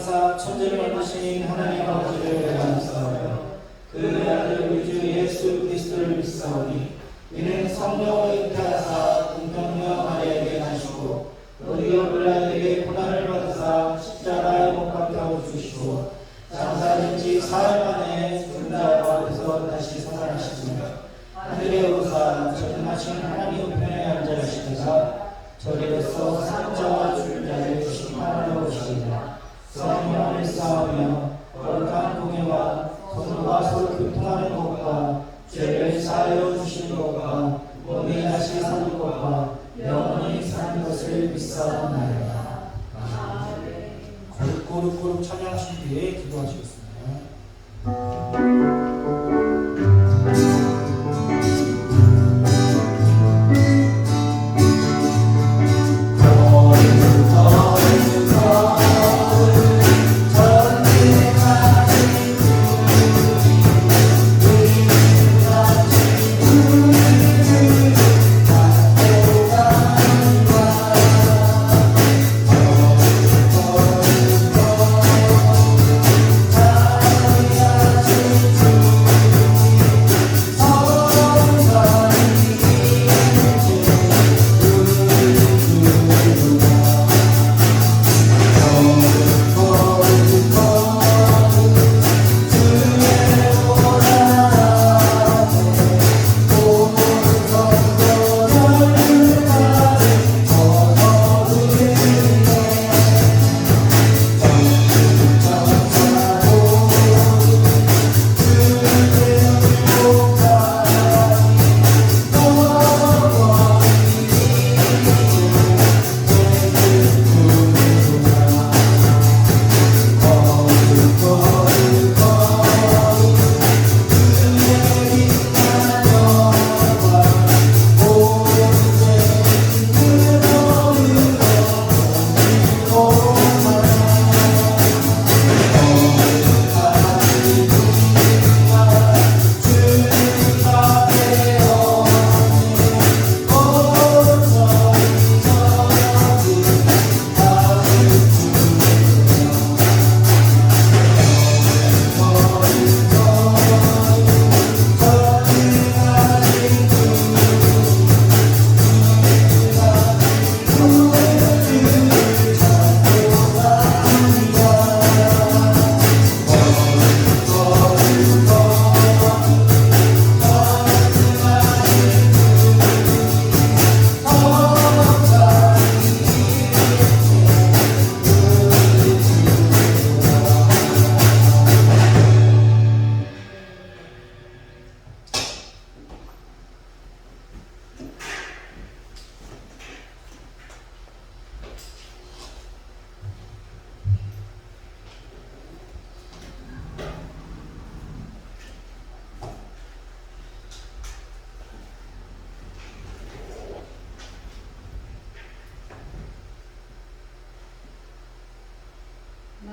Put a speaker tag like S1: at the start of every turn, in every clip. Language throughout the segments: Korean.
S1: 전능하사 천지를 만드신 하나님 아버지를 감사하며 그의 아들 우리 주 예수 그리스도를 믿사오니 이는 성령을 잉태하사 동정녀 마리아에게 나시고 우리가 빌라에게 고난을 받으사 십자가에 못 박혀 죽으시고 장사된 지 사흘 만에 죽은 자 가운데서 다시 살아나시며 하늘에 오르사 전능하신 하나님 우편에 앉아 계시다가 저리로서 사는 자와 죽은 자를 심판하러 오시리라. 성령을 쌓으며 거룩한 공예와 성도가 서로 교통하는 것과 죄를 사하여 주시는 것과 몸이 다시 사는 것과 영원히 사는 것을 믿사옵나이다.
S2: 고룩고룩 찬양하신 뒤에 기도하시겠습니다.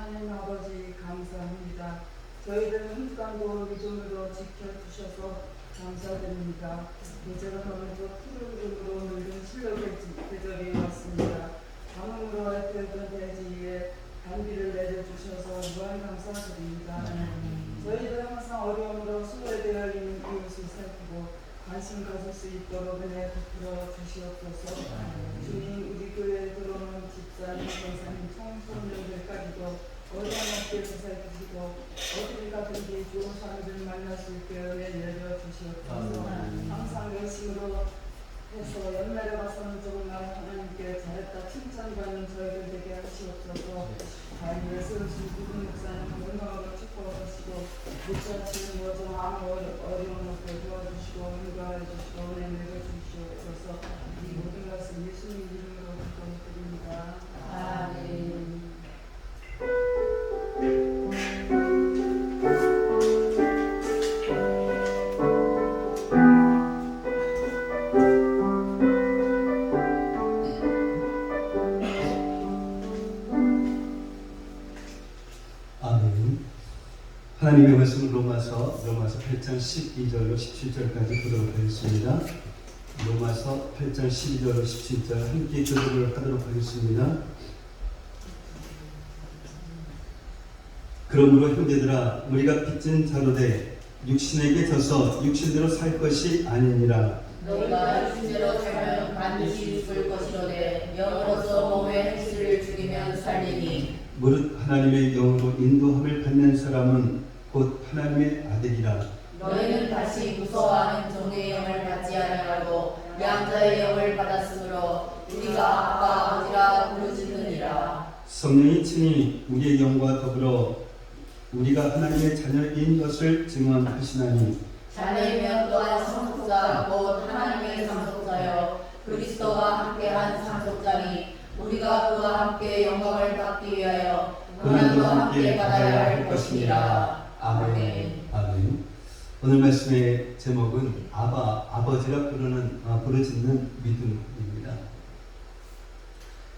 S3: 하나님 아버지 감사합니다. 저희들 흠감도 믿음으로 지켜주셔서 감사드립니다. 계절은 오늘도 푸르름으로 물든 실록의 계절이 왔습니다. 방음으로 핥혔던 대지 위에 단비를 내려주셔서 무한 감사드립니다. 저희들 항상 어려움으로 소외되어 있는 이웃을 살피고 관심 가질 수 있도록 은혜 베풀어 주시옵소서. 주님, 우리 교회에 들어오는 집사님, 권사님, 청소년들까지도 어려움 없게 보살피시고 어딜 가든지 좋은 사람들 만날 수 있게 은혜 내려 주시옵소서. 항상 열심으로 해서 연말에 가서는 정말 하나님께 잘했다 칭찬받는 저희들 되게 하시옵소서. 다행히 예수님 구분 목사님 건강하고 축복하시고 목사님 모든 아무 어려움 없게 도와주시고 인도해 주시고 은혜 내려 주시옵소서. 이 모든 것은 예수님 이름으로 기도드립니다. 아멘.
S4: 하나님의 말씀 로마서 8장 12절로 17절까지 보도록 하겠습니다. 로마서 8장 12절로 17절 함께 교독을 하도록 하겠습니다. 그러므로 형제들아 우리가 빚진 자로되 육신에게 져서 육신대로 살 것이 아니니라.
S5: 너희가 육신대로 살면 반드시 죽을 것이로되 영으로서 몸의 행실을 죽이면 살리니
S4: 무릇 하나님의 영으로 인도함을 받는 사람은 곧 하나님의 아들이라.
S5: 너희는 다시 무서워하는 종의 영을 받지 아니하고 양자의 영을 받았으므로 우리가 아빠 아버지라 부르짖느니라.
S4: 성령이 친히 우리의 영과 더불어 우리가 하나님의 자녀인 것을 증언하시나니
S5: 자녀이면 또한 상속자 곧 하나님의 상속자여 그리스도와 함께한 상속자니 우리가 그와 함께 영광을 받기 위하여 고난도 함께 받아야 할 것이니라.
S4: 아멘. 아멘. 오늘 말씀의 제목은 아버지라 부르짖는 믿음입니다.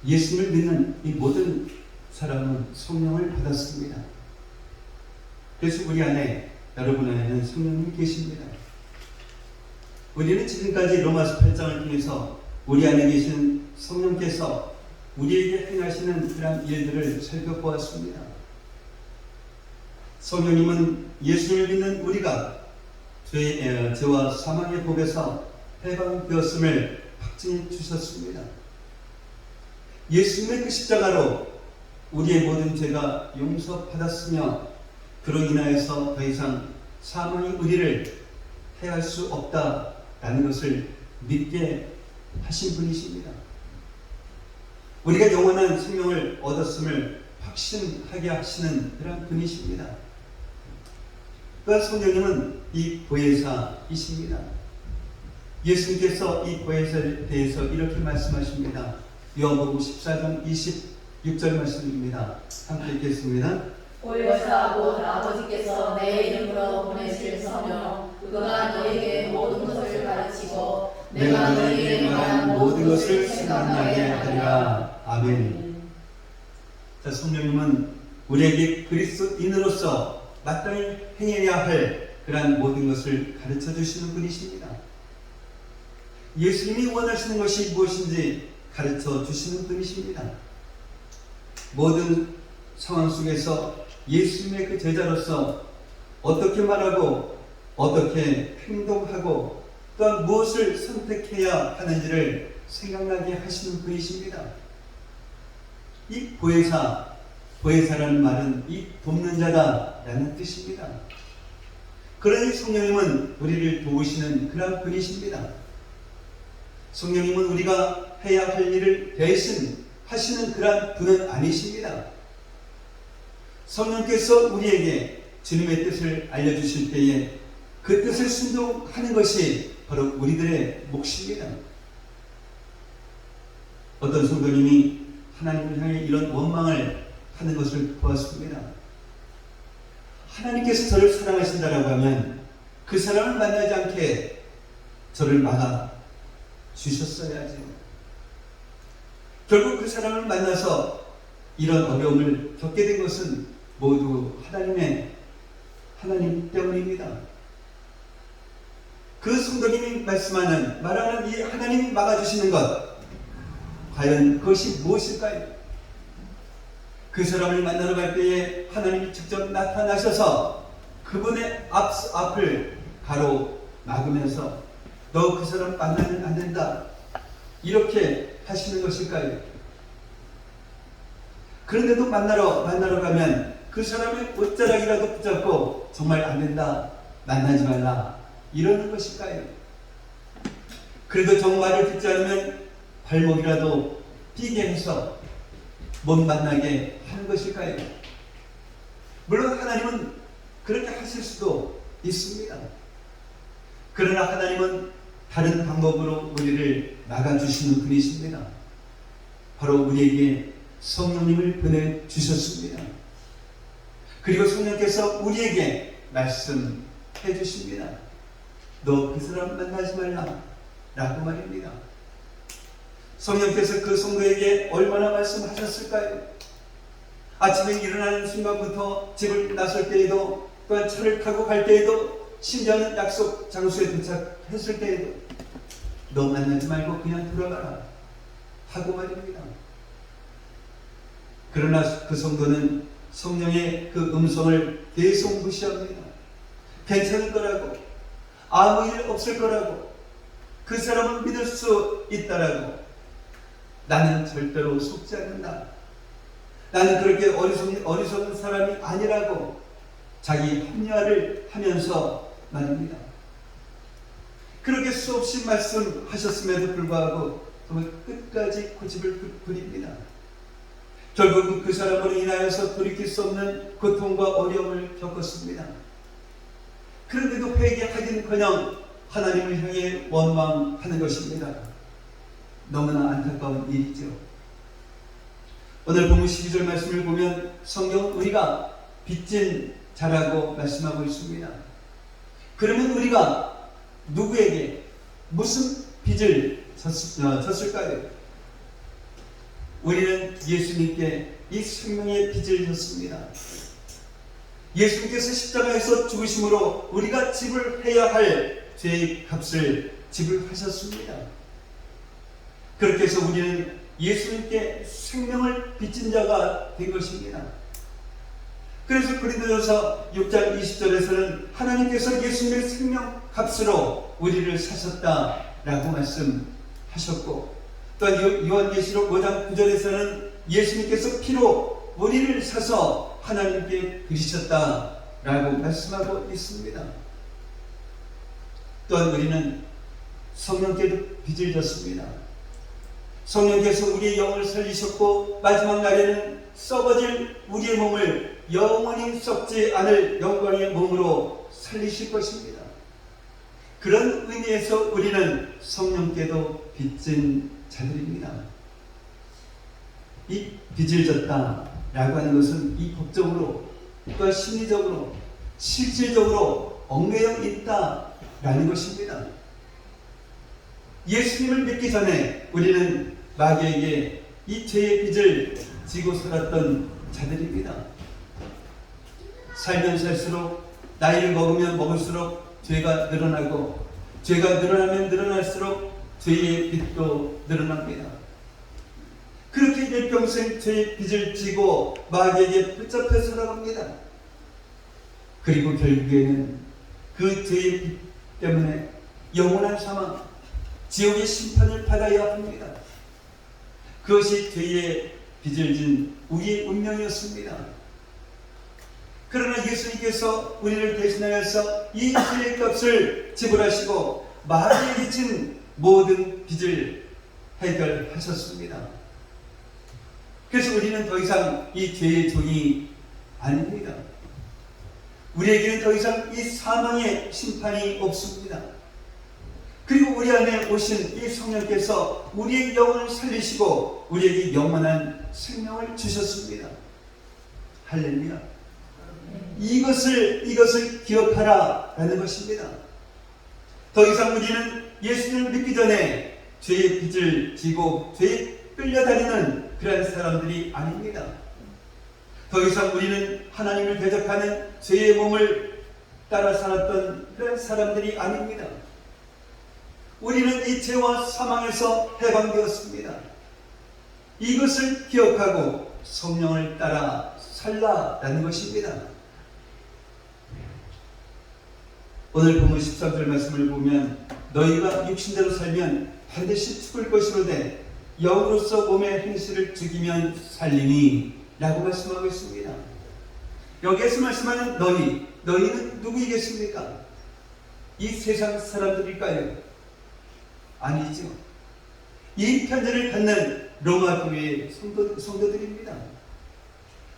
S4: 예수를 믿는 이 모든 사람은 성령을 받았습니다. 그래서 우리 안에, 여러분 안에는 성령님이 계십니다. 우리는 지금까지 로마서 8장을 통해서 우리 안에 계신 성령께서 우리에게 행하시는 그런 일들을 살펴보았습니다. 성령님은 예수를 믿는 우리가 죄와 사망의 법에서 해방되었음을 확증해 주셨습니다. 예수님의 그 십자가로 우리의 모든 죄가 용서받았으며 그로 인하여서 더 이상 사망이 우리를 해할 수 없다라는 것을 믿게 하신 분이십니다. 우리가 영원한 생명을 얻었음을 확신하게 하시는 그런 분이십니다. 그 성령님은 이 보혜사이십니다. 예수님께서 이 보혜사에 대해서 이렇게 말씀하십니다. 요한복음 14장 26절 말씀입니다. 함께 읽겠습니다.
S5: 보혜사 곧 아버지께서 내 이름으로 보내실 성령 그가 너에게 모든 것을 가르치고 내가 너에게 말한 모든 것을 생각나게 하리라.
S4: 아멘. 자, 성령님은 우리에게 그리스도인으로서 마땅히 행해야 할 그러한 모든 것을 가르쳐 주시는 분이십니다. 예수님이 원하시는 것이 무엇인지 가르쳐 주시는 분이십니다. 모든 상황 속에서 예수님의 그 제자로서 어떻게 말하고 어떻게 행동하고 또한 무엇을 선택해야 하는지를 생각나게 하시는 분이십니다. 이 보혜사라는 말은 이 돕는 자다라는 뜻입니다. 그러니 성령님은 우리를 도우시는 그런 분이십니다. 성령님은 우리가 해야 할 일을 대신 하시는 그런 분은 아니십니다. 성령께서 우리에게 주님의 뜻을 알려주실 때에 그 뜻을 순종하는 것이 바로 우리들의 몫입니다. 어떤 성도님이 하나님을 향해 이런 원망을 하는 것을 보았습니다. 하나님께서 저를 사랑하신다라고 하면 그 사람을 만나지 않게 저를 막아 주셨어야지. 결국 그 사람을 만나서 이런 어려움을 겪게 된 것은 모두 하나님 때문입니다. 그 성도님이 말하는 이 하나님이 막아주시는 것, 과연 그것이 무엇일까요? 그 사람을 만나러 갈 때에 하나님이 직접 나타나셔서 그분의 앞을 가로막으면서 너 그 사람 만나면 안 된다 이렇게 하시는 것일까요? 그런데도 만나러 가면 그 사람의 옷자락이라도 붙잡고 정말 안 된다, 만나지 말라 이러는 것일까요? 그래도 정말을 듣지 않으면 발목이라도 삐게 해서 못 만나게 하는 것일까요? 물론 하나님은 그렇게 하실 수도 있습니다. 그러나 하나님은 다른 방법으로 우리를 막아주시는 분이십니다. 바로 우리에게 성령님을 보내주셨습니다. 그리고 성령께서 우리에게 말씀해 주십니다. 너 그 사람 만나지 말라 라고 말입니다. 성령께서 그 성도에게 얼마나 말씀하셨을까요? 아침에 일어나는 순간부터 집을 나설 때에도 또한 차를 타고 갈 때에도 심지어는 약속 장소에 도착했을 때에도 너 만나지 말고 그냥 돌아가라 하고 말입니다. 그러나 그 성도는 성령의 그 음성을 계속 무시합니다. 괜찮을 거라고, 아무 일 없을 거라고, 그 사람은 믿을 수 있다라고, 나는 절대로 속지 않는다, 나는 그렇게 어리석은 사람이 아니라고 자기 합리화를 하면서 말입니다. 그렇게 수없이 말씀하셨음에도 불구하고 정말 끝까지 고집을 부립니다. 결국 그 사람으로 인하여서 돌이킬 수 없는 고통과 어려움을 겪었습니다. 그런데도 회개하긴커녕 하나님을 향해 원망하는 것입니다. 너무나 안타까운 일이죠. 오늘 본문 12절 말씀을 보면 성경은 우리가 빚진 자라고 말씀하고 있습니다. 그러면 우리가 누구에게 무슨 빚을 졌을까요? 우리는 예수님께 이 생명의 빚을 졌습니다. 예수님께서 십자가에서 죽으심으로 우리가 지불해야 할 죄의 값을 지불하셨습니다. 그렇게 해서 우리는 예수님께 생명을 빚진 자가 된 것입니다. 그래서 고린도전서 6장 20절에서는 하나님께서 예수님의 생명 값으로 우리를 사셨다라고 말씀하셨고, 또한 요한계시록 5장 9절에서는 예수님께서 피로 우리를 사서 하나님께 드리셨다라고 말씀하고 있습니다. 또한 우리는 성령께도 빚을 졌습니다. 성령께서 우리의 영을 살리셨고 마지막 날에는 썩어질 우리의 몸을 영원히 썩지 않을 영광의 몸으로 살리실 것입니다. 그런 의미에서 우리는 성령께도 빚진 자들입니다. 이 빚을 졌다라고 하는 것은 이 법적으로 또 심리적으로 실질적으로 얽매여 있다라는 것입니다. 예수님을 믿기 전에 우리는 마귀에게 이 죄의 빚을 지고 살았던 자들입니다. 살면 살수록, 나이를 먹으면 먹을수록 죄가 늘어나고, 죄가 늘어나면 늘어날수록 죄의 빚도 늘어납니다. 그렇게 일평생 죄의 빚을 지고 마귀에게 붙잡혀 살아갑니다. 그리고 결국에는 그 죄의 빚 때문에 영원한 사망, 지옥의 심판을 받아야 합니다. 그것이 죄의 빚을 진 우리의 운명이었습니다. 그러나 예수님께서 우리를 대신하여서 이 죄의 값을 지불하시고 마귀에게 진 모든 빚을 해결하셨습니다. 그래서 우리는 더 이상 이 죄의 종이 아닙니다. 우리에게는 더 이상 이 사망의 심판이 없습니다. 그리고 우리 안에 오신 이 성령께서 우리의 영혼을 살리시고 우리에게 영원한 생명을 주셨습니다. 할렐루야. 이것을 기억하라 라는 것입니다. 더 이상 우리는 예수님을 믿기 전에 죄의 빚을 지고 죄에 끌려다니는 그런 사람들이 아닙니다. 더 이상 우리는 하나님을 대적하는 죄의 몸을 따라 살았던 그런 사람들이 아닙니다. 우리는 이 죄와 사망에서 해방되었습니다. 이것을 기억하고 성령을 따라 살라라는 것입니다. 오늘 본문 13절 말씀을 보면 너희가 육신대로 살면 반드시 죽을 것이로되 영으로서 몸의 행실을 죽이면 살리니 라고 말씀하고 있습니다. 여기에서 말씀하는 너희는 누구이겠습니까? 이 세상 사람들일까요? 아니죠. 이 편지를 받는 로마 교회의 성도들입니다.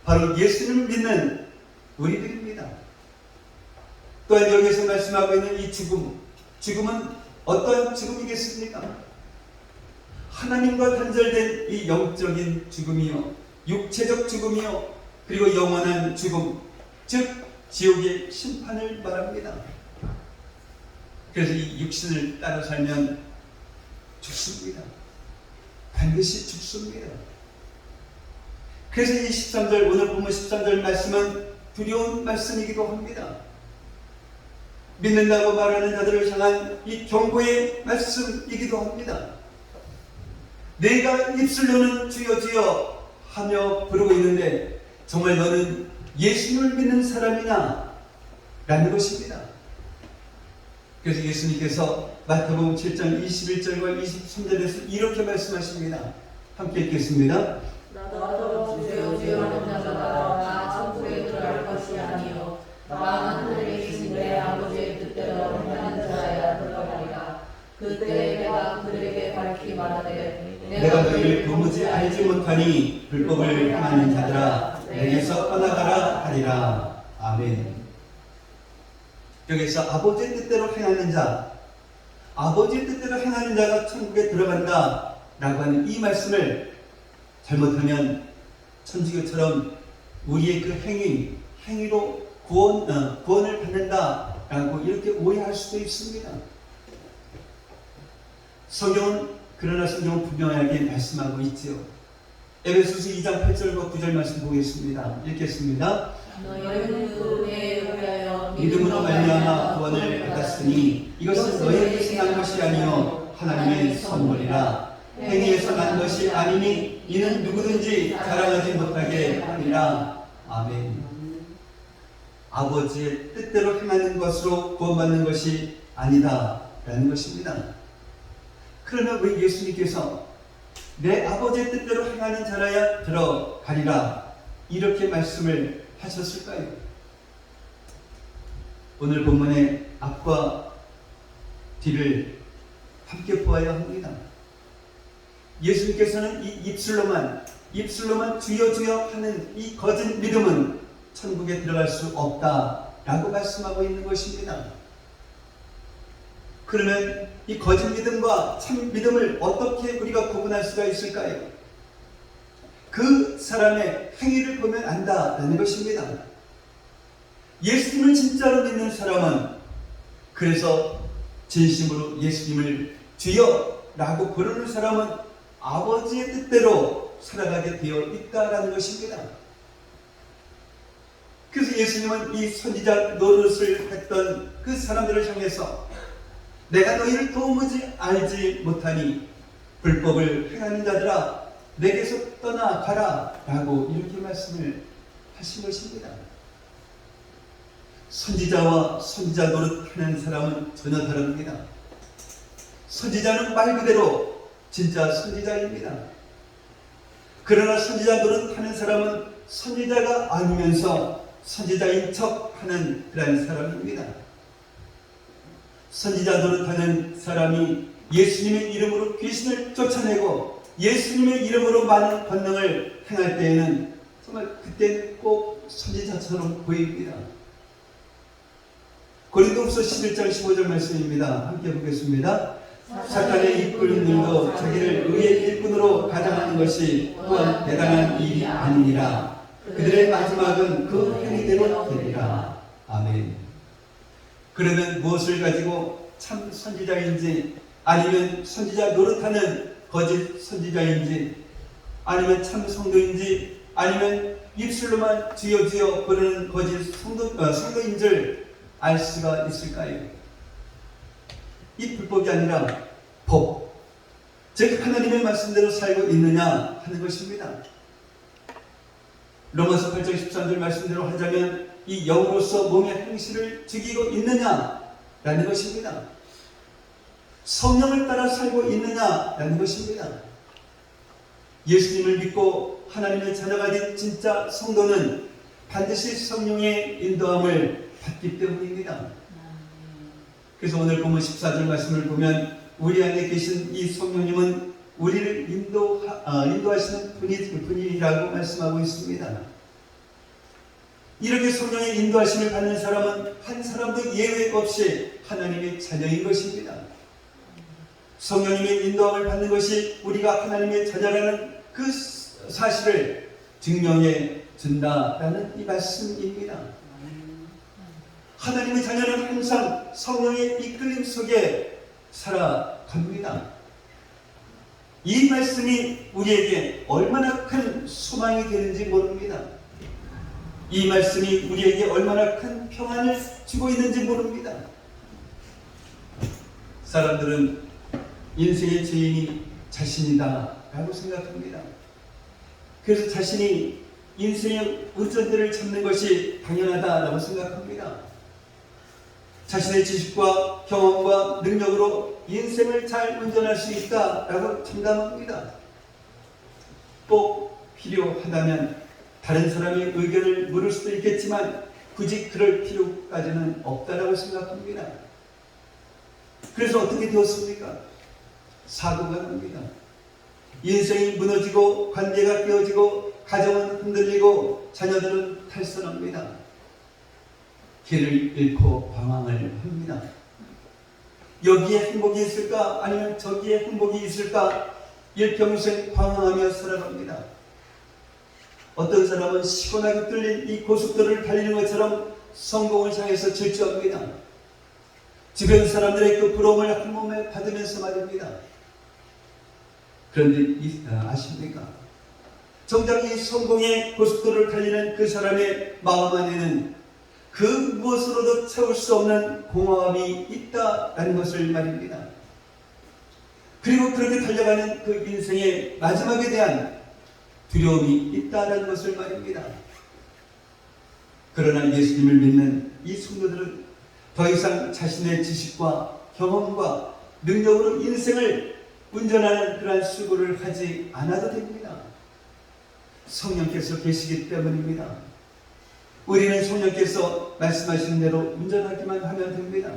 S4: 바로 예수님을 믿는 우리들입니다. 또한 여기에서 말씀하고 있는 이 죽음은 어떤 죽음이겠습니까? 하나님과 단절된 이 영적인 죽음이요, 육체적 죽음이요, 그리고 영원한 죽음, 즉 지옥의 심판을 말합니다. 그래서 이 육신을 따라 살면 죽습니다. 반드시 죽습니다. 그래서 이 13절, 오늘 본문 13절 말씀은 두려운 말씀이기도 합니다. 믿는다고 말하는 자들을 향한 이 경고의 말씀이기도 합니다. 내가 입술로는 주여 주여 하며 부르고 있는데 정말 너는 예수를 믿는 사람이냐? 라는 것입니다. 그래서 예수님께서 마태복음 7장 21절과 23절에서 이렇게 말씀하십니다. 함께 읽겠습니다.
S5: 나도 주여 주여 하는 자마다 다 천국에 들어갈 것이 아니요 다만 하늘에 계신 내 아버지의 뜻대로 하는 자야 들어가리라. 그때 내가 그들에게 밝히 말하되
S4: 내가 너희를 도무지 알지 못하니 불법을 행하는 자들아 내게서 떠나가라 하리라. 아멘. 여기서 아버지의 뜻대로 행하는 자, 아버지의 뜻대로 행하는 자가 천국에 들어간다 라고 하는 이 말씀을 잘못하면 천주교처럼 우리의 그 행위로 구원을 받는다 라고 이렇게 오해할 수도 있습니다. 그러나 성경은 분명하게 말씀하고 있지요. 에베소서 2장 8절과 9절 말씀 보겠습니다. 읽겠습니다.
S5: 너희는 내 위하여
S4: 믿음으로 말미암아 구원을 받았으니 이것은 너희에게서 난 것이 아니요 하나님의 선물이라. 행위에서 난 것이 아니니 이는 누구든지 자랑하지 못하게 하리라. 아멘. 아버지의 뜻대로 행하는 것으로 구원받는 것이 아니다 라는 것입니다. 그러나 왜 예수님께서 내 아버지의 뜻대로 행하는 자라야 들어가리라 이렇게 말씀을 하셨을까요? 오늘 본문의 앞과 뒤를 함께 보아야 합니다. 예수님께서는 이 입술로만 주여 주여 하는 이 거짓 믿음은 천국에 들어갈 수 없다라고 말씀하고 있는 것입니다. 그러면 이 거짓 믿음과 참 믿음을 어떻게 우리가 구분할 수가 있을까요? 그 사람의 행위를 보면 안다라는 것입니다. 예수님을 진짜로 믿는 사람은 그래서 진심으로 예수님을 주여라고 부르는 사람은 아버지의 뜻대로 살아가게 되어 있다라는 것입니다. 그래서 예수님은 이 선지자 노릇을 했던 그 사람들을 향해서 내가 너희를 도무지 알지 못하니 불법을 행하는 자들아 내게서 떠나가라 라고 이렇게 말씀을 하신 것입니다. 선지자와 선지자 노릇하는 사람은 전혀 다릅니다. 선지자는 말 그대로 진짜 선지자입니다. 그러나 선지자 노릇하는 사람은 선지자가 아니면서 선지자인 척하는 그런 사람입니다. 선지자 노릇하는 사람이 예수님의 이름으로 귀신을 쫓아내고 예수님의 이름으로 많은 권능을 행할 때에는 정말 그때는 꼭 선지자처럼 보입니다. 고린도후서 11장 15절 말씀입니다. 함께 보겠습니다. 사탄의 일꾼들도 자기를 의의 일꾼으로 가장하는 것이 또한 대단한 일이 아니니라. 그들의 마지막은 그 행위대로 되리라. 아멘. 그러면 무엇을 가지고 참 선지자인지 아니면 선지자 노릇하는 거짓 선지자인지 아니면 참 성도인지 아니면 입술로만 주여 주여 부르는 거짓 성도인 줄 알 수가 있을까요? 이 불법이 아니라 법, 즉 하나님의 말씀대로 살고 있느냐 하는 것입니다. 로마서 8장 13절 말씀대로 하자면 이 영으로서 몸의 행실을 지키고 있느냐라는 것입니다. 성령을 따라 살고 있느냐라는 것입니다. 예수님을 믿고 하나님의 자녀가 된 진짜 성도는 반드시 성령의 인도함을 받기 때문입니다. 그래서 오늘 본문 14절 말씀을 보면 우리 안에 계신 이 성령님은 우리를 인도하시는 분이라고 말씀하고 있습니다. 이렇게 성령의 인도하심을 받는 사람은 한 사람도 예외 없이 하나님의 자녀인 것입니다. 성령님의 인도함을 받는 것이 우리가 하나님의 자녀라는 그 사실을 증명해 준다라는 이 말씀입니다. 하나님의 자녀는 항상 성령의 이끌림 속에 살아갑니다. 이 말씀이 우리에게 얼마나 큰 소망이 되는지 모릅니다. 이 말씀이 우리에게 얼마나 큰 평안을 주고 있는지 모릅니다. 사람들은 인생의 죄인이 자신이다 라고 생각합니다. 그래서 자신이 인생의 운전대를 잡는 것이 당연하다라고 생각합니다. 자신의 지식과 경험과 능력으로 인생을 잘 운전할 수 있다라고 장담합니다. 꼭 필요하다면 다른 사람의 의견을 물을 수도 있겠지만 굳이 그럴 필요까지는 없다라고 생각합니다. 그래서 어떻게 되었습니까? 사고가 납니다. 인생이 무너지고 관계가 깨어지고 가정은 흔들리고 자녀들은 탈선합니다. 길을 잃고 방황을 합니다. 여기에 행복이 있을까 아니면 저기에 행복이 있을까 일평생 방황하며 살아갑니다. 어떤 사람은 시원하게 뚫린 이 고속도로를 달리는 것처럼 성공을 향해서 질주합니다. 주변 사람들의 그 부러움을 한 몸에 받으면서 말입니다. 그런데 아십니까? 정작 이 성공의 고속도로를 달리는 그 사람의 마음 안에는 그 무엇으로도 채울 수 없는 공허함이 있다라는 것을 말입니다. 그리고 그렇게 달려가는 그 인생의 마지막에 대한 두려움이 있다라는 것을 말입니다. 그러나 예수님을 믿는 이 성도들은 더 이상 자신의 지식과 경험과 능력으로 인생을 운전하는 그러한 수고를 하지 않아도 됩니다. 성령께서 계시기 때문입니다. 우리는 성령께서 말씀하신 대로 운전하기만 하면 됩니다.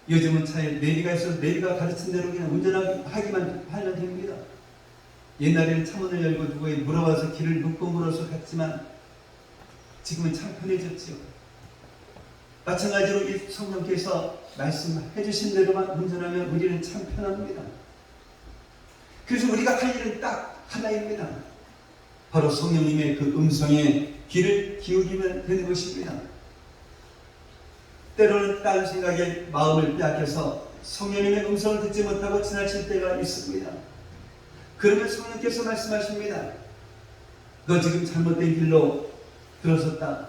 S4: 요즘은 차에 내비가 있어서 내비가 가르친 대로 그냥 운전하기만 하면 됩니다. 옛날에는 차문을 열고 누구에 물어봐서 길을 묻고 물어서 갔지만 지금은 참 편해졌지요. 마찬가지로 이 성령께서 말씀해 주신 대로만 운전하면 우리는 참 편합니다. 그래서 우리가 할 일은 딱 하나입니다. 바로 성령님의 그 음성에 귀를 기울이면 되는 것입니다. 때로는 다른 생각에 마음을 빼앗겨서 성령님의 음성을 듣지 못하고 지나칠 때가 있습니다. 그러면 성령께서 말씀하십니다. 너 지금 잘못된 길로 들어섰다.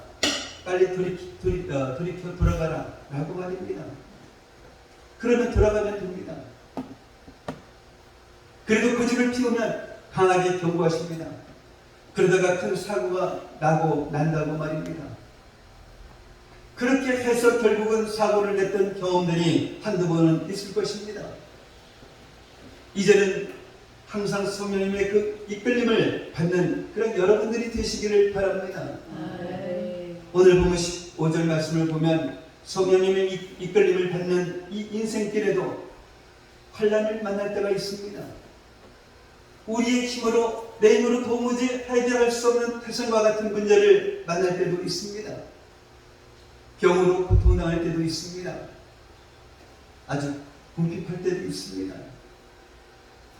S4: 빨리 돌이켜 돌아가라 라고 말입니다. 그러면 돌아가면 됩니다. 그래도 고집을 피우면 강하게 경고하십니다. 그러다가 큰 사고가 난다고 말입니다. 그렇게 해서 결국은 사고를 냈던 경험들이 한두 번은 있을 것입니다. 이제는 항상 성령님의 그 이끌림을 받는 그런 여러분들이 되시기를 바랍니다. 오늘 보면 15절 말씀을 보면 성령님의 이끌림을 받는 이 인생길에도 환난을 만날 때가 있습니다. 우리의 힘으로 내 힘으로 도무지 해결할 수 없는 태산과 같은 문제를 만날 때도 있습니다. 병으로 고통당할 때도 있습니다. 아주 궁핍할 때도 있습니다.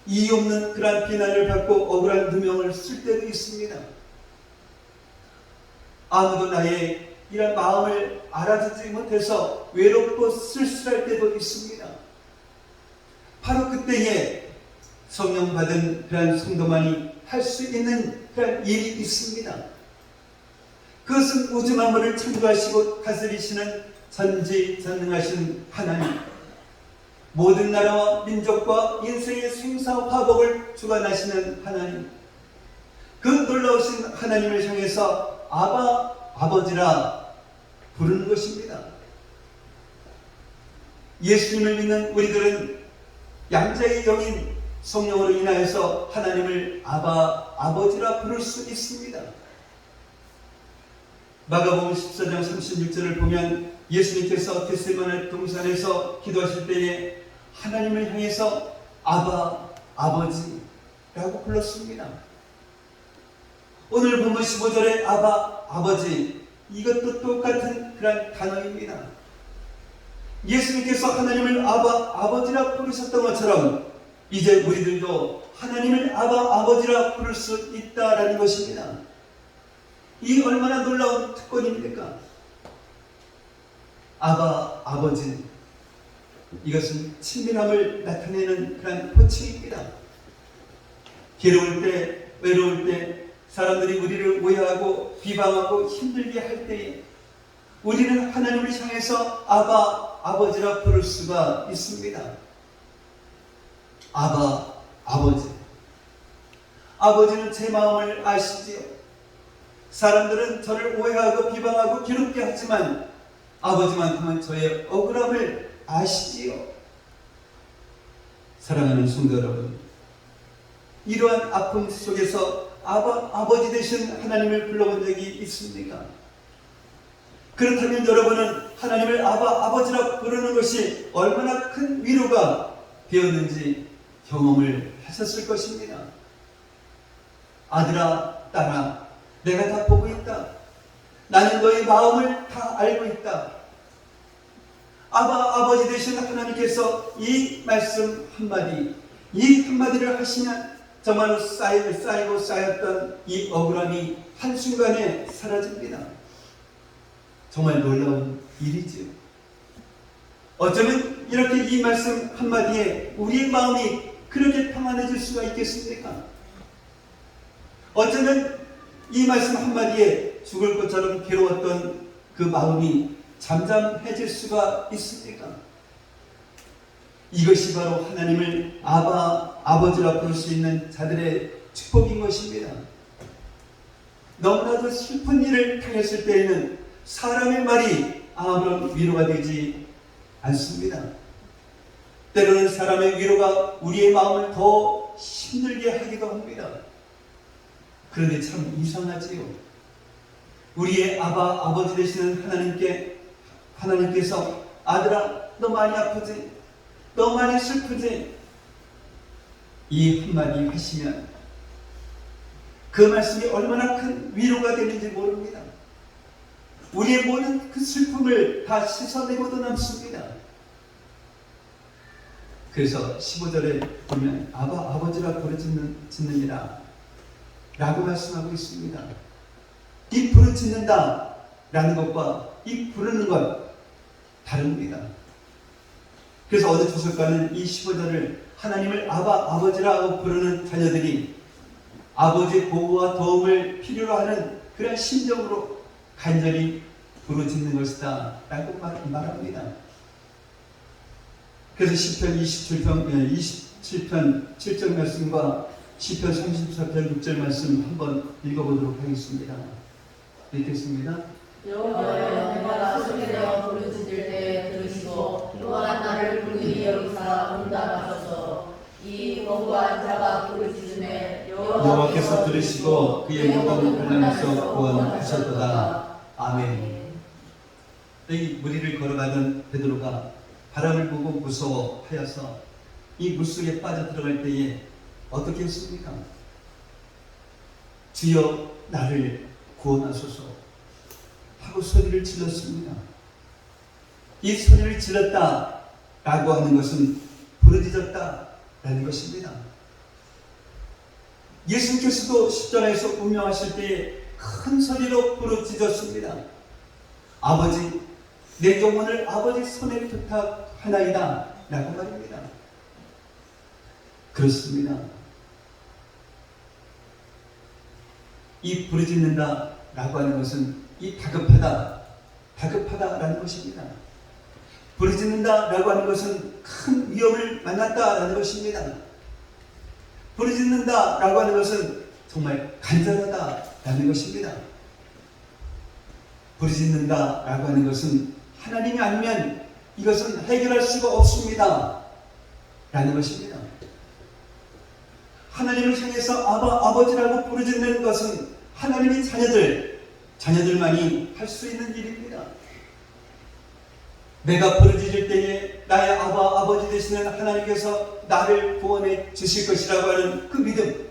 S4: 이유 없는 그러한 비난을 받고 억울한 누명을 쓸 때도 있습니다. 아무도 나의 이런 마음을 알아주지 못해서 외롭고 쓸쓸할 때도 있습니다. 바로 그때에 성령 받은 그러한 성도만이 할 수 있는 그러한 일이 있습니다. 그것은 우주 만물을 창조하시고 다스리시는 전지전능하신 하나님, 모든 나라와 민족과 인생의 생사화복을 주관하시는 하나님, 그 놀라우신 하나님을 향해서 아버지라 부르는 것입니다. 예수님을 믿는 우리들은 양자의 영인 성령으로 인하여서 하나님을 아버지라 부를 수 있습니다. 마가복음 14장 36절을 보면 예수님께서 겟세마네 동산에서 기도하실 때에 하나님을 향해서 아버지라고 불렀습니다. 오늘 보면 15절에 아버지, 이것도 똑같은 그런 단어입니다. 예수님께서 하나님을 아버지라 부르셨던 것처럼 이제 우리들도 하나님을 아버지라 부를 수 있다라는 것입니다. 이 얼마나 놀라운 특권입니까? 아버지, 이것은 친밀함을 나타내는 그런 호칭입니다. 괴로울 때, 외로울 때, 사람들이 우리를 오해하고 비방하고 힘들게 할 때에 우리는 하나님을 향해서 아버지라 부를 수가 있습니다. 아버지. 아버지는 제 마음을 아시지요. 사람들은 저를 오해하고 비방하고 괴롭게 하지만 아버지만큼은 저의 억울함을 아시지요. 사랑하는 성도 여러분, 이러한 아픔 속에서 아버지 되신 하나님을 불러본 적이 있습니까? 그렇다면 여러분은 하나님을 아버지라 부르는 것이 얼마나 큰 위로가 되었는지 경험을 하셨을 것입니다. 아들아, 딸아, 내가 다 보고 있다. 나는 너의 마음을 다 알고 있다. 아버지 되신 하나님께서 이 말씀 한마디, 이 한마디를 하시면 정말로 쌓이고 쌓였던 이 억울함이 한순간에 사라집니다. 정말 놀라운 일이지요. 어쩌면 이렇게 이 말씀 한마디에 우리의 마음이 그렇게 평안해질 수가 있겠습니까? 어쩌면 이 말씀 한마디에 죽을 것처럼 괴로웠던 그 마음이 잠잠해질 수가 있습니까? 이것이 바로 하나님을 아버지라 부를 수 있는 자들의 축복인 것입니다. 너무나도 슬픈 일을 당했을 때에는 사람의 말이 아무런 위로가 되지 않습니다. 때로는 사람의 위로가 우리의 마음을 더 힘들게 하기도 합니다. 그런데 참 이상하지요. 우리의 아버지 되시는 하나님께서 아들아, 너 많이 아프지? 너 많이 슬프지? 이 한마디 하시면 그 말씀이 얼마나 큰 위로가 되는지 모릅니다. 우리의 모든 그 슬픔을 다 씻어내고도 남습니다. 그래서 15절에 보면 아버지라 부르짖느니라 라고 말씀하고 있습니다. 이 부르짖는다 라는 것과 이 부르는 것 다릅니다. 그래서 어느 주석가는 이 15절을 하나님을 아버지라고 부르는 자녀들이 아버지의 보호와 도움을 필요로 하는 그런 심정으로 간절히 부르짖는 것이다 라고 말합니다. 그래서 시편 27편 7절 말씀과 시편 34편 6절 말씀 한번 읽어보도록 하겠습니다. 읽겠습니다.
S5: 여호와가 소리내어 부르짖을 때 들으시고 또한 나를 불의히 여기사 응답하소서. 이 거부한 자가 부르짖음에
S4: 여호와께서 들으시고 그의 모든 환난에서 구원하셨도다. 아멘. 이 무리를 걸어가던 베드로가 바람을 보고 무서워하여서 이 물속에 빠져들어갈 때에 어떻게 했습니까? 주여 나를 구원하소서 하고 소리를 질렀습니다. 이 소리를 질렀다 라고 하는 것은 부르짖었다 라는 것입니다. 예수님께서도 십자가에서 운명하실 때에 큰 소리로 부르짖었습니다. 아버지, 내 영혼을 아버지 손에 부탁하나이다 라고 말입니다. 그렇습니다. 이 부르짖는다 라고 하는 것은 이 다급하다라는 것입니다. 부르짖는다 라고 하는 것은 큰 위험을 만났다 라는 것입니다. 부르짖는다 라고 하는 것은 정말 간절하다 라는 것입니다. 부르짖는다 라고 하는 것은 하나님이 아니면 이것은 해결할 수가 없습니다 라는 것입니다. 하나님을 향해서 아버지라고 부르짖는 것은 하나님의 자녀들만이 할 수 있는 일입니다. 내가 부르짖을 때에 나의 아버지 되시는 하나님께서 나를 구원해 주실 것이라고 하는 그 믿음,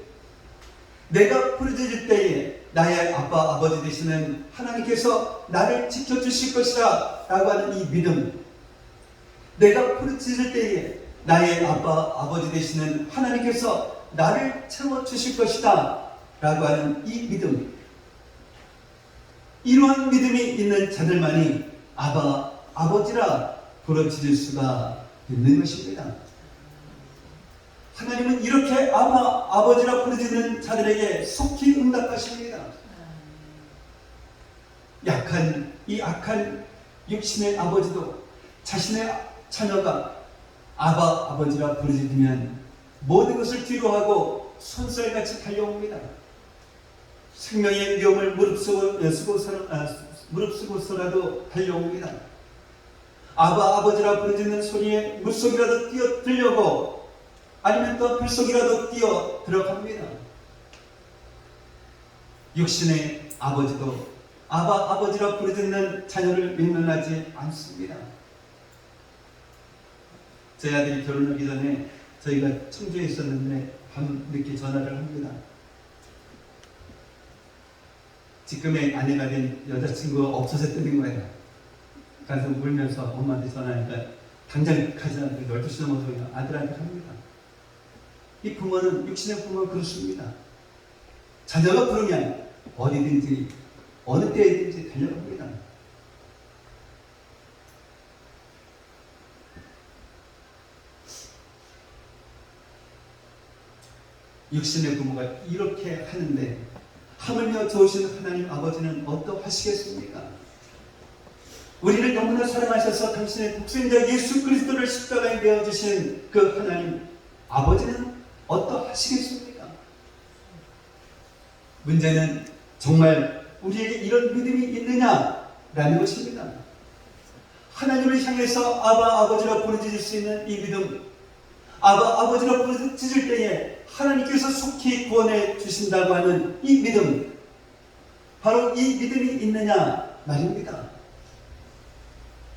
S4: 내가 부르짖을 때에 나의 아버지 되시는 하나님께서 나를 지켜주실 것이라 라고 하는 이 믿음, 내가 부르짖을 때에 나의 아버지 되시는 하나님께서 나를 채워주실 것이다 라고 하는 이 믿음, 이러한 믿음이 있는 자들만이 아버지라 부르짖을 수가 있는 것입니다. 하나님은 이렇게 아버지라 부르짖는 자들에게 속히 응답하십니다. 이 악한 육신의 아버지도 자신의 자녀가 아버지라 부르짖으면 모든 것을 뒤로하고 손살같이 달려옵니다. 생명의 위험을 무릅쓰고서라도 달려옵니다. 아바 아버지라 부르짖는 소리에 물속이라도 뛰어들려고 아니면 또 불속이라도 뛰어 들어갑니다. 육신의 아버지도 아바 아버지라 부르짖는 자녀를 외면하지 않습니다. 제 아들이 결혼하기 전에 저희가 청주에 있었는데 밤늦게 전화를 합니다. 지금의 아내가 된 여자친구가 없어서 뜨는 거예요. 가서 울면서 엄마한테 전화하니까 당장 가지 않고 12시 넘어서 아들한테 합니다. 이 부모는, 육신의 부모는 그렇습니다. 자녀가 부르면 어디든지 어느 때든지 달려갑니다. 육신의 부모가 이렇게 하는데 하물며 좋으신 하나님 아버지는 어떠하시겠습니까? 우리를 너무나 사랑하셔서 당신의 독생자 예수 그리스도를 십자가에 내어주신 그 하나님 아버지는 어떠하시겠습니까? 문제는 정말 우리에게 이런 믿음이 있느냐라는 것입니다. 하나님을 향해서 아바 아버지라 부르짖을 수 있는 이 믿음, 아바 아버지라 부르짖을 때에 하나님께서 속히 구원해 주신다고 하는 이 믿음, 바로 이 믿음이 있느냐 말입니다.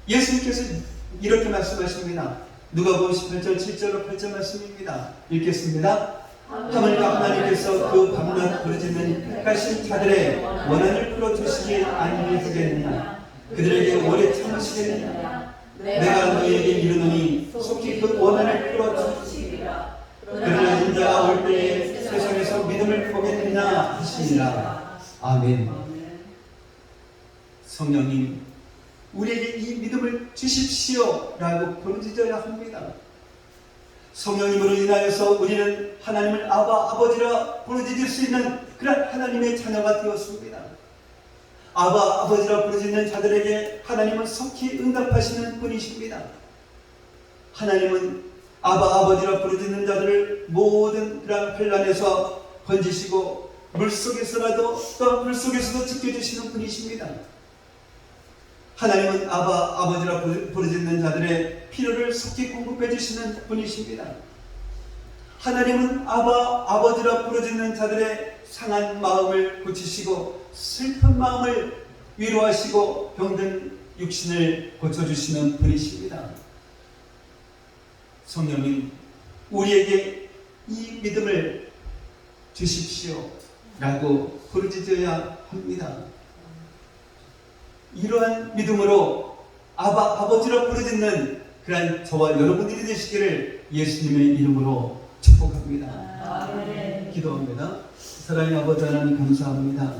S4: 예수님께서 이렇게 말씀하십니다. 누가복음 18절 7절로 8절 말씀입니다. 읽겠습니다. 하물며 하나님께서 그 밤낮 부르짖는 택하신 자들의 원한을 풀어주시지 아니하겠느냐. 그들에게 오래 참으시겠느냐. 내가 너희에게 이르노니 속히 그 원한을 풀어주시리라. 그러나 인자가 올 때에 세상에서 믿음을 보겠느냐 하시니라. 아멘. 성령님, 우리에게 이 믿음을 주십시오 라고 부르짖어야 합니다. 성령님으로 인하여서 우리는 하나님을 아바 아버지라 부르짖을 수 있는 그런 하나님의 자녀가 되었습니다. 아바 아버지라 부르짖는 자들에게 하나님은 속히 응답하시는 분이십니다. 하나님은 아바 아버지라 부르짖는 자들을 모든 그런 환난에서 건지시고 물속에서라도 또 물속에서도 지켜주시는 분이십니다. 하나님은 아바 아버지라 부르짖는 자들의 필요를 속히 공급해 주시는 분이십니다. 하나님은 아바 아버지라 부르짖는 자들의 상한 마음을 고치시고 슬픈 마음을 위로하시고 병든 육신을 고쳐주시는 분이십니다. 성령님, 우리에게 이 믿음을 주십시오 라고 부르짖어야 합니다. 이러한 믿음으로 아바 아버지라 부르짖는 그러한 저와 여러분들이 되시기를 예수님의 이름으로 축복합니다.
S5: 아멘.
S4: 기도합니다. 사랑의 아버지 하나님 감사합니다.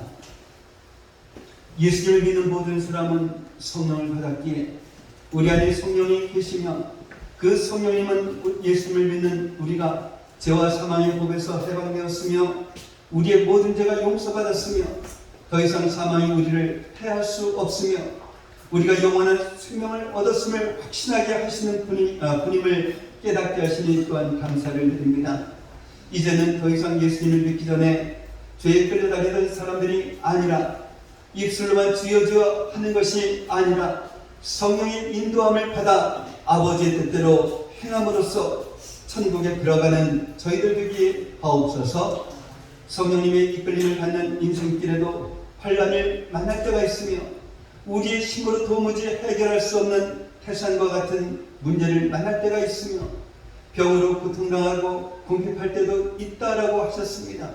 S4: 예수를 믿는 모든 사람은 성령을 받았기에 우리 안에 성령이 계시며 그 성령님은 예수를 믿는 우리가 죄와 사망의 법에서 해방되었으며 우리의 모든 죄가 용서받았으며 더 이상 사망이 우리를 해할 수 없으며 우리가 영원한 생명을 얻었음을 확신하게 하시는 분임을 깨닫게 하시니 또한 감사를 드립니다. 이제는 더 이상 예수님을 믿기 전에 죄에 끌려다니던 사람들이 아니라 입술로만 주여 주여 하는 것이 아니라 성령의 인도함을 받아 아버지의 뜻대로 행함으로써 천국에 들어가는 저희들 되게 하옵소서. 성령님의 이끌림을 받는 인생길에도 환난을 만날 때가 있으며 우리의 힘으로 도무지 해결할 수 없는 태산과 같은 문제를 만날 때가 있으며 병으로 고통당하고 궁핍할 때도 있다라고 하셨습니다.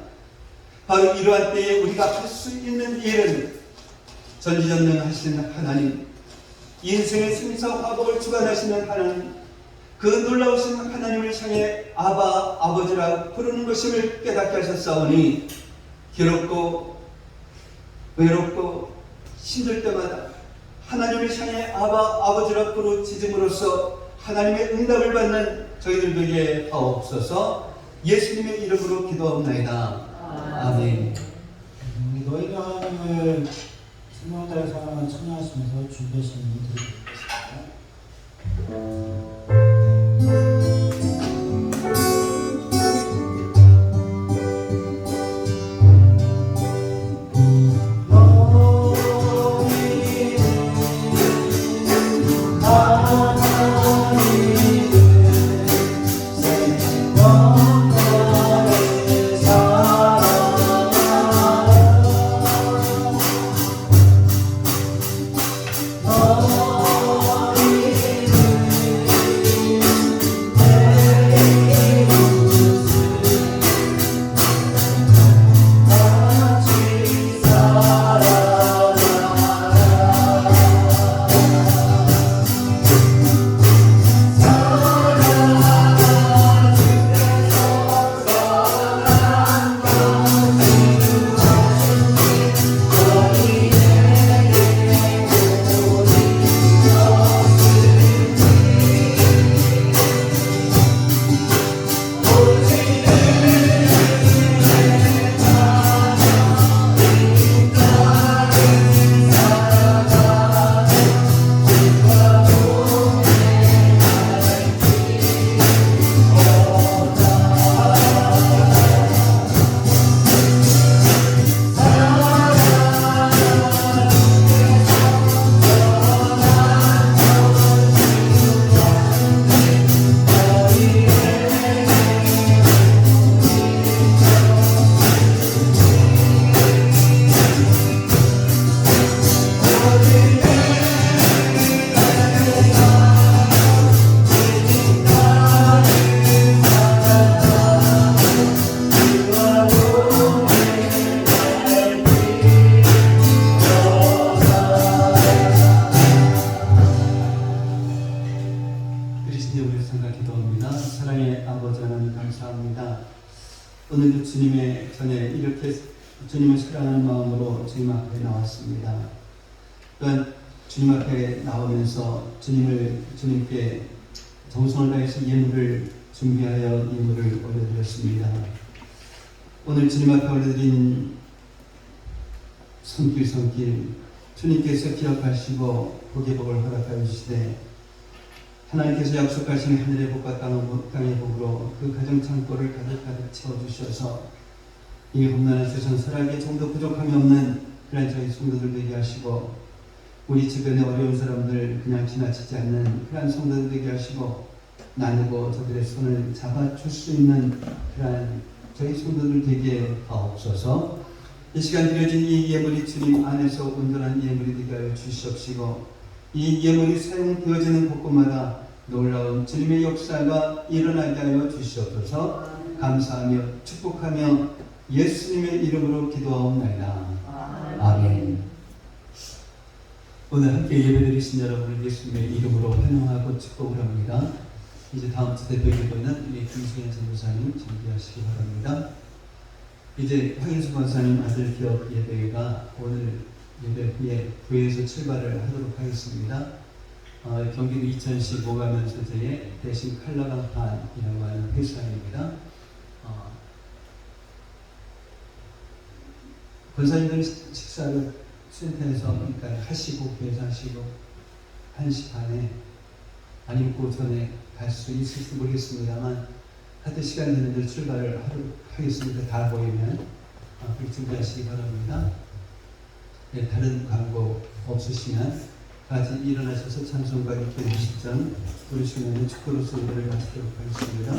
S4: 바로 이러한 때에 우리가 할 수 있는 일은 전지전능하신 하나님, 인생의 승리와 화복을 주관하시는 하나님, 그 놀라우신 하나님을 향해 아바 아버지라고 부르는 것임을 깨닫게 하셨사오니 괴롭고 외롭고 힘들 때마다 하나님을 향해 아바 아버지라 부르짖음으로써 하나님의 응답을 받는 저희들 되게 하옵소서. 예수님의 이름으로 기도하옵나이다. 아멘.
S2: 너희가 하나님을 생명을 사랑하는 참여하시면서 준비하시는 분들이 되겠습니다.
S4: 오늘도 주님의 전에 이렇게 주님을 사랑하는 마음으로 주님 앞에 나왔습니다. 또한 주님 앞에 나오면서 주님께 정성을 다해서 예물을 준비하여 예물을 올려드렸습니다. 오늘 주님 앞에 올려드린 손길 주님께서 기억하시고 복의 복을 허락하여 주시되 하나님께서 약속하신 하늘의 복과 땅의 복으로 그 가정 창고를 가득 채워주셔서 이 험난한 세상 살아가기에 좀더 부족함이 없는 그런 저희 성도들 되게 하시고 우리 주변의 어려운 사람들 그냥 지나치지 않는 그런 성도들 되게 하시고 나누고 저들의 손을 잡아줄 수 있는 그런 저희 성도들 되게 하옵소서. 이 시간 드려진 이 예물이 주님 안에서 온전한 예물이 되게 하여 주시옵시고 이 예물이 사용되어지는 곳곳마다 놀라운 주님의 역사가 일어나게 하여 주시옵소서. 감사하며 축복하며 예수님의 이름으로 기도하옵나이다. 아멘. 오늘 함께 예배드리신 여러분을 예수님의 이름으로 환영하고 축복을 합니다. 이제 다음 주 대표 예배는 우리 김승현 전도사님 준비하시기 바랍니다. 이제 황인수 권사님 아들 기업 예배가 오늘 예배 후에 교회에서 출발을 하도록 하겠습니다. 경기도 이천시 모가면서제의 대신 칼라강판이라고 하는 회사입니다. 권사님들 식사를 센터에서 그러니까 하시고 교회에서 하시고 1시 반에 아니면 그 전에 갈 수 있을지 모르겠습니다만 하여튼 시간 되는 대로 출발을 하도록 하겠습니다. 다 모이면 그렇게 준비하시기 바랍니다. 네, 다른 광고 없으시면 다시 일어나셔서 찬송가 620장 부르시면 축도로서 예배를 마치도록 하겠습니다.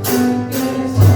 S5: 주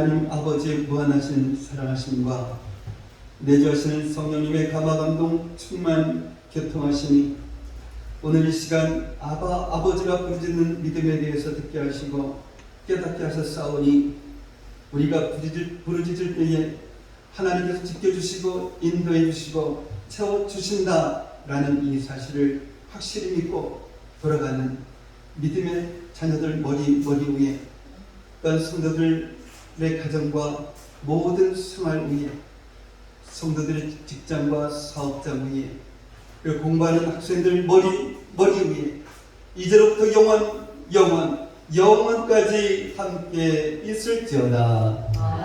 S4: 하나님 아버지의 무한하신 사랑하심과 내주하시는 성령님의 감화감동 충만 교통하심이 오늘 이 시간 아버지가 부르짖는 믿음에 대해서 듣게 하시고 깨닫게 하셨사오니 우리가 부르짖을 때에 하나님께서 지켜주시고 인도해 주시고 채워주신다라는 이 사실을 확실히 믿고 돌아가는 믿음의 자녀들 머리 위에 또한 성도들의 가정과 모든 생활 위에 성도들의 직장과 사업장 위에 그리고 공부하는 학생들 머리 위에 이제로부터 영원까지 함께 있을지어다.